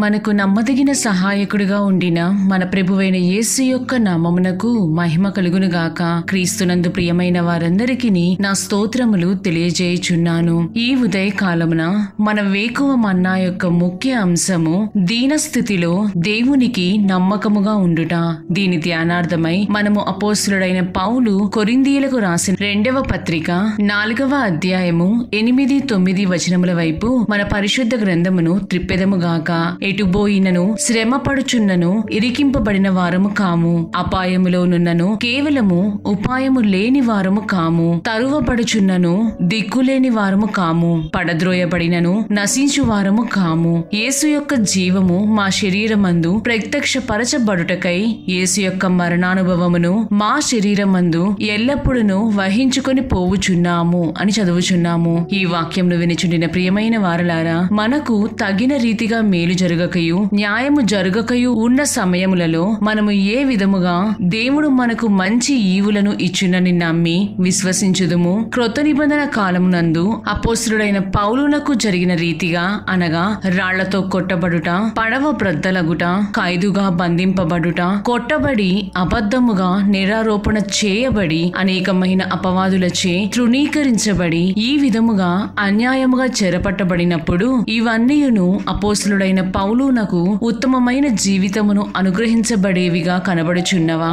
మనకు నమ్మదగిన సహాయకుడిగా ఉండిన మన ప్రభువైన యేసు యొక్క నామమునకు మహిమ కలుగునుగాక. క్రీస్తునందు ప్రియమైన వారందరికీ నా స్తోత్రములు తెలియజేయుచున్నాను. ఈ ఉదయకాలమున మన వేకువ మన్నా యొక్క ముఖ్య అంశము దీనస్థితిలో దేవునికి నమ్మకముగా ఉండుట. దీని ధ్యానార్థమై మనము అపోస్తలుడైన పౌలు కొరింథీయులకు రాసిన 2వ పత్రిక 4వ అధ్యాయము 8-9 వచనముల వైపు మన పరిశుద్ధ గ్రంథమును త్రిప్పెదముగాక. ఎటుబోయినను శ్రమపడుచున్నను ఇరికింపబడిన వారము కాము, అపాయములోనున్నను కేవలము ఉపాయము లేని వారము కాము, తరువబడుచున్నను దిక్కులేని వారము కాము, పడద్రోయబడినను నశించు వారము కాము. యేసు యొక్క జీవము మా శరీరమందు ప్రత్యక్షపరచబడుటకై యేసు యొక్క మరణానుభవమును మా శరీరమందు ఎల్లప్పుడూ వహించుకొని పోవుచున్నాము అని చదువుచున్నాము. ఈ వాక్యంను వినిచుండిన ప్రియమైన వారలారా, మనకు తగిన రీతిగా మేలు జరగకయు న్యాయము జరగకయు ఉన్న సమయములలో మనము ఏ విధముగా దేవుడు మనకు మంచి ఈవులను ఇచ్చునని నమ్మి విశ్వసించుదుము. క్రొత్త నిబంధన కాలమునందు అపోస్తలుడైన పౌలునకు జరిగిన రీతిగా, అనగా రాళ్లతో కొట్టబడుట, పడవ బ్రద్దలగుట, ఖైదుగా బంధింపబడుట, కొట్టబడి అబద్ధముగా నిరారోపణ చేయబడి అనేకమైన అపవాదులచే తృణీకరించబడి ఈ విధముగా అన్యాయముగా చెరపట్టబడినప్పుడు ఇవన్నీయును అపోస్తలుడైన పౌలునకు ఉత్తమమైన జీవితమును అనుగ్రహించబడేవిగా కనబడుచున్నవా?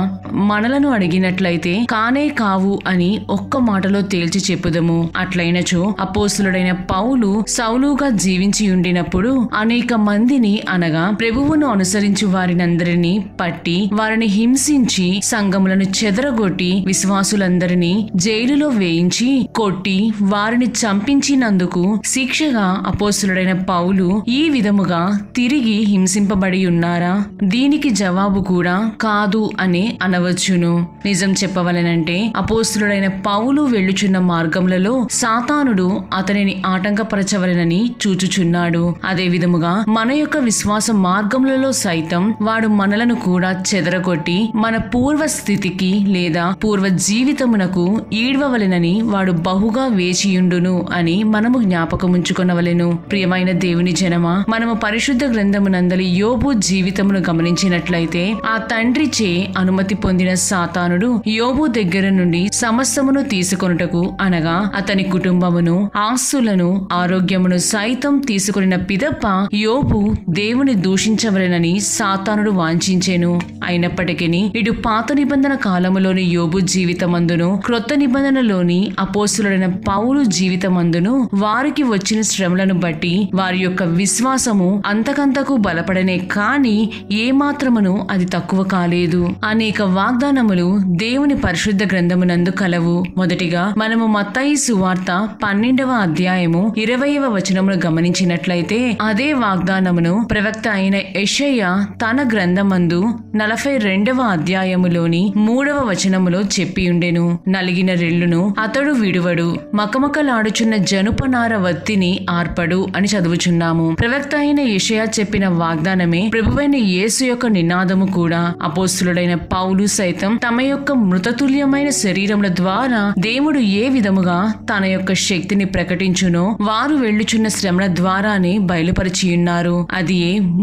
మనలను అడిగినట్లయితే కానే కావు అని ఒక్క మాటలో తేల్చి చెప్పుదము. అట్లయినచో అపోస్తలుడైన పౌలు సౌలుగా జీవించి ఉండినప్పుడు అనేక మందిని, అనగా ప్రభువును అనుసరించు వారినందరినీ పట్టి వారిని హింసించి సంఘములను చెదరగొట్టి విశ్వాసులందరినీ జైలులో వేయించి కొట్టి వారిని చంపించినందుకు శిక్షగా అపోస్తలుడైన పౌలు ఈ విధముగా తిరిగి హింసింపబడి ఉన్నారా? దీనికి జవాబు కూడా కాదు అని అనవచ్చును. నిజం చెప్పవలనంటే అపోస్తలుడైన పౌలు వెళ్ళుచున్న మార్గములలో సాతానుడు అతనిని ఆటంకపరచవలనని చూచుచున్నాడు. అదే విధముగా మన యొక్క విశ్వాస మార్గములలో సైతం వాడు మనలను కూడా చెదరగొట్టి మన పూర్వ స్థితికి లేదా పూర్వ జీవితమునకు ఈడ్వవలెనని వాడు బహుగా వేచియుండును అని మనము జ్ఞాపకముంచుకొనవలెను. ప్రియమైన దేవుని జనమా, మనము పరిశుద్ధ గ్రంథమునందలి యోబు జీవితమును గమనించినట్లయితే ఆ తండ్రిచే అనుమతి పొందిన సాతానుడు యోబు దగ్గర నుండి సమస్తమును తీసుకొనుటకు, అనగా అతని కుటుంబమును, ఆస్తులను, ఆరోగ్యమును సైతం తీసుకొనిన పిదప యోబు దేవుని దూషించవలెనని సాతానుడు వాంఛించెను. అయినప్పటికీ ఇటు పాత నిబంధన కాలములోని యోబు జీవితమందును క్రొత్త నిబంధనలోని అపోస్తలుడైన పౌలు జీవితమందును వారికి వచ్చిన శ్రమలను బట్టి వారి యొక్క విశ్వాసము అంతకంతకు బలపడనే కాని ఏమాత్రమును అది తక్కువ కాలేదు. అనేక వాగ్దానములు దేవుని పరిశుద్ధ గ్రంథమునందు కలవు. మొదటిగా మనము మత్తయి సువార్త 12వ అధ్యాయము 20వ వచనమును గమనించినట్లయితే అదే వాగ్దానమును ప్రవక్త అయిన యెషయా తన గ్రంథమందు 42వ అధ్యాయములోని 3వ వచనములో చెప్పియుండెను. నలిగిన రెల్లును అతడు విడువడు, మకమకలాడుచున్న జనుపనార వత్తిని ఆర్పడు అని చదువుచున్నాము. ప్రవక్త అయిన యెషయా చెప్పిన వాగ్దానమే ప్రభువైన యేసు యొక్క నినాదము కూడా. అపోస్తలుడైన పౌలు సైతం తమ యొక్క మృతతుల్యమైన శరీరముల ద్వారా దేవుడు ఏ విధముగా తన యొక్క శక్తిని ప్రకటించునో వారు వెళ్ళుచున్న శ్రమల ద్వారానే బయలుపరిచియున్నారు. అది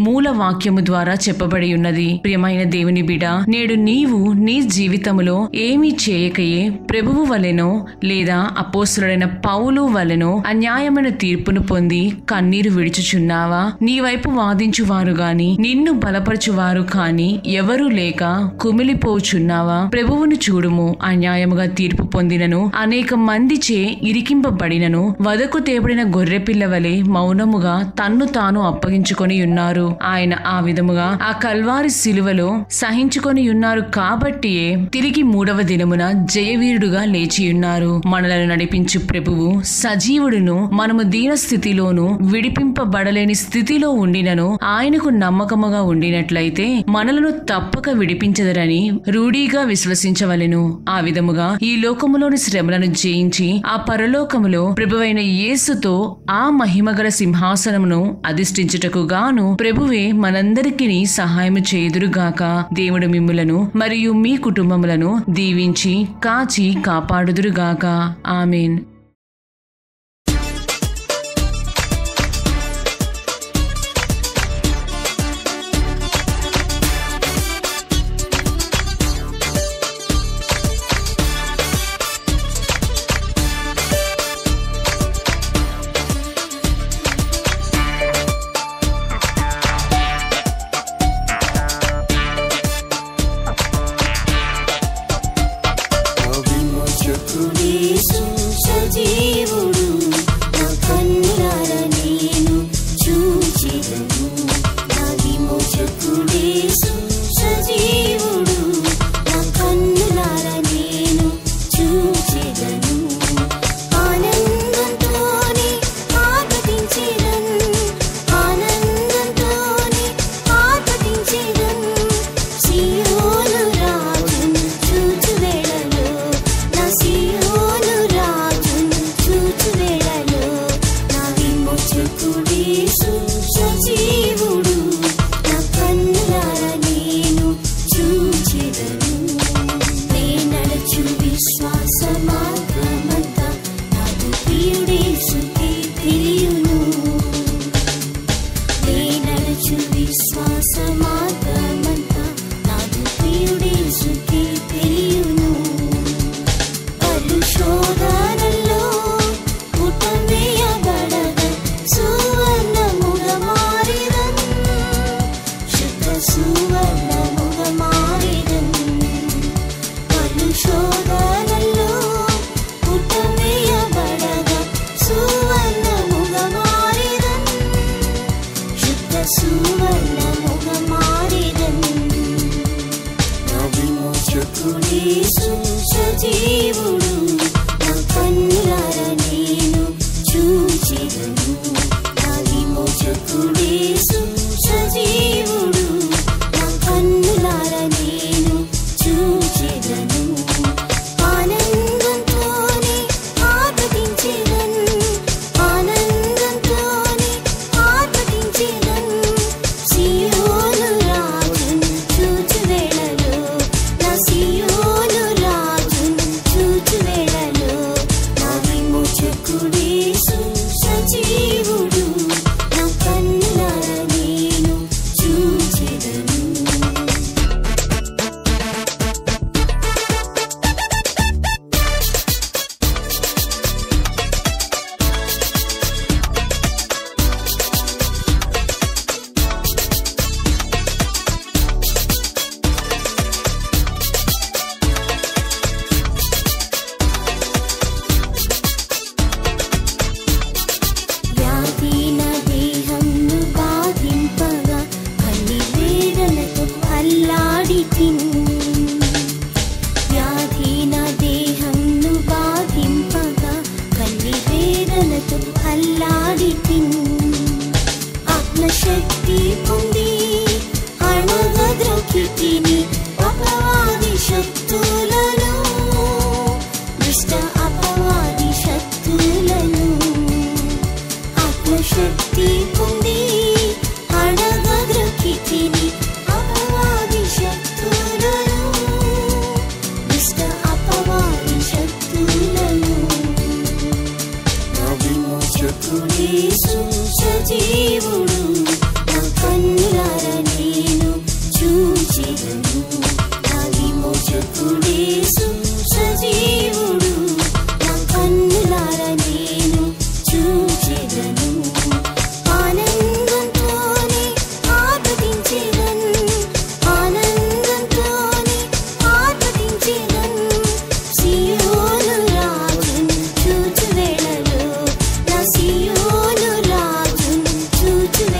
మూల వాక్యము ద్వారా చెప్పబడి ఉన్నది. ప్రియమైన దేవుని బిడ్డ, నేడు నీవు నీ జీవితములో ఏమీ చేయకయే ప్రభువు వలెనో లేదా అపోస్తలుడైన పౌలు వలెనో అన్యాయమైన తీర్పును పొంది కన్నీరు విడుచుచున్నావా? నీ వైపు వాదించువారు గాని నిన్ను బలపరచువారు కాని ఎవరూ లేక కుమిలిపోచున్నావా? ప్రభువును చూడుము. అన్యాయముగా తీర్పు పొందినను అనేక మందిచే ఇరికింపబడినను వదకు తేబడిన గొర్రెపిల్ల వలె మౌనముగా తన్ను తాను అప్పగించుకొని ఉన్నారు. ఆయన ఆ విధముగా ఆ కల్వారి శిలువలో సహించుకొని ఉన్నారు కాబట్టియే తిరిగి 3వ దినమున జయవీరుడుగా లేచియున్నారు. మనలను నడిపించు ప్రభువు సజీవుడును మనము దీన స్థితిలోను విడిపింపబడలేని స్థితిలో ఉండి మనమైనను ఆయనకు నమ్మకముగా ఉండినట్లయితే మనలను తప్పక విడిపించదరని రూఢీగా విశ్వసించవలెను. ఆ విధముగా ఈ లోకములోని శ్రమలను జయించి ఆ పరలోకములో ప్రభువైన యేసుతో ఆ మహిమగల సింహాసనమును అధిష్ఠించుటకు గాను ప్రభువే మనందరికీ సహాయము చేయుదురుగాక. దేవుడు మిమ్ములను మరియు మీ కుటుంబములను దీవించి కాచి కాపాడుదురుగాక. ఆమేన్. చూచు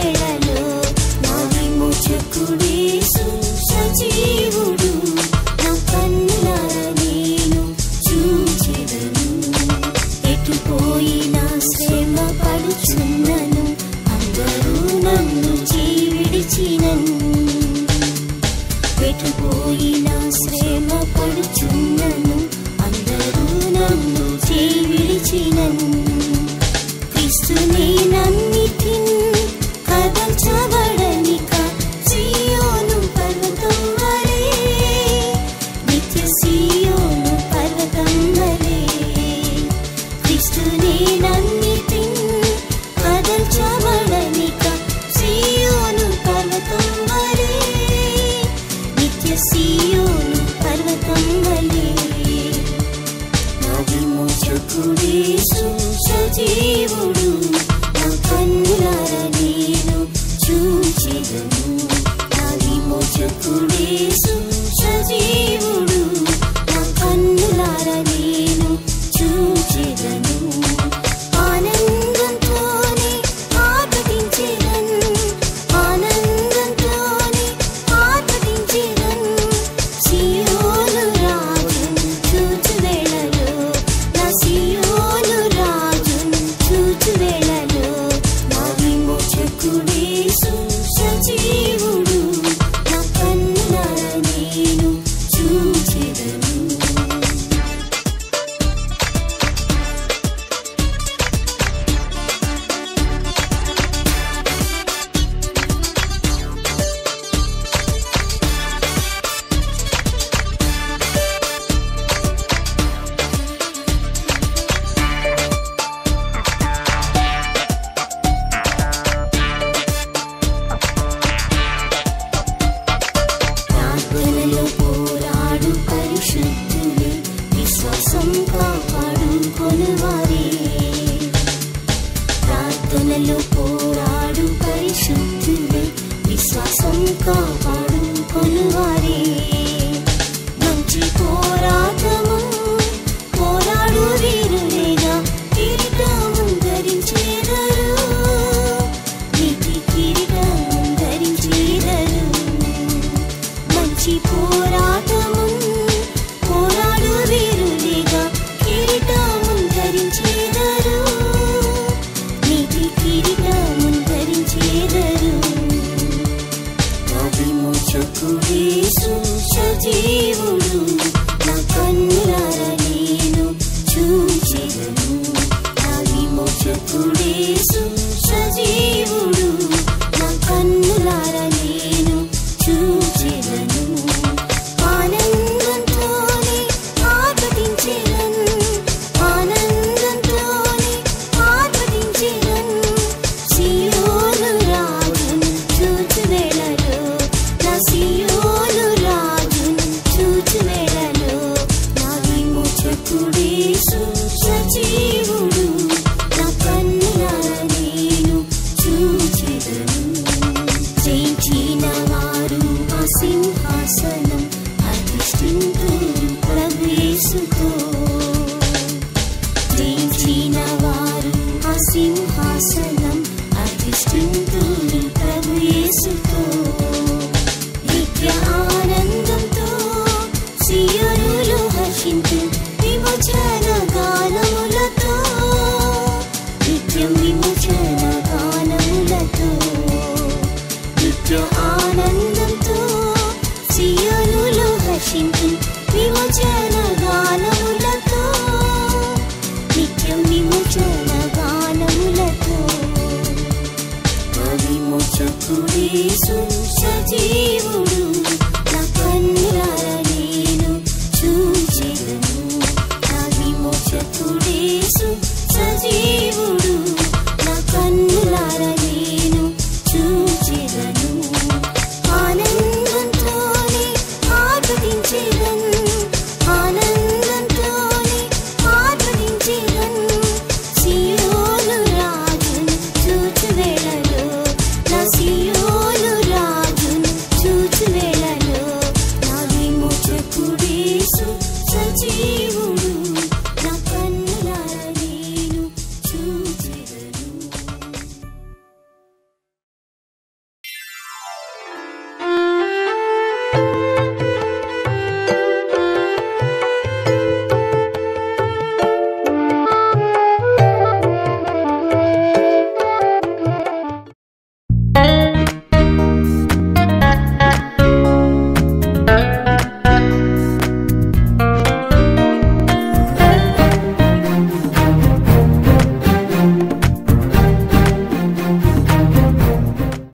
అందుకో